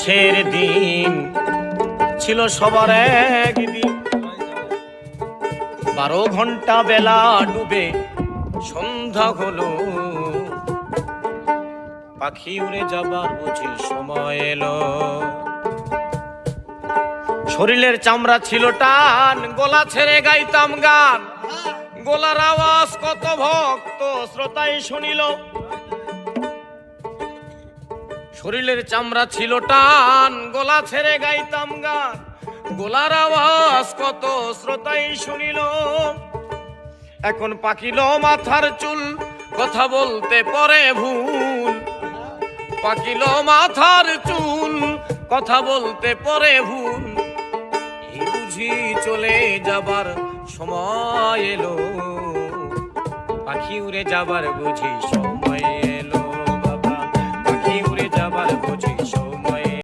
মাসের দিন ছিল সবার একদিন। 12 ঘন্টা বেলা ডুবে সন্ধ্যা হলো, পাখি উড়ে যাবার বুঝি সময় এলো। শরীরের চামড়া ছিল টান, গলা ছেড়ে গাইতাম গান। গলার আওয়াজ কত ভক্ত শ্রোতাই শুনিল। শরীরের চামড়া ছিল টান, গলা ছেড়ে গাইতাম গান। গলার আওয়াজ কত শ্রোতাই শুনিল। এখন পাকিল মাথার চুল, কথা বলতে পরে ভুল। পাকিল মাথার চুল, কথা বলতে পরে ভুল। এই বুঝি চলে যাবার সময় এলো, পাখি উড়ে যাবার বুঝি সময় এলো। বাবা, পাখি উড়ে যাবার বুঝি সময়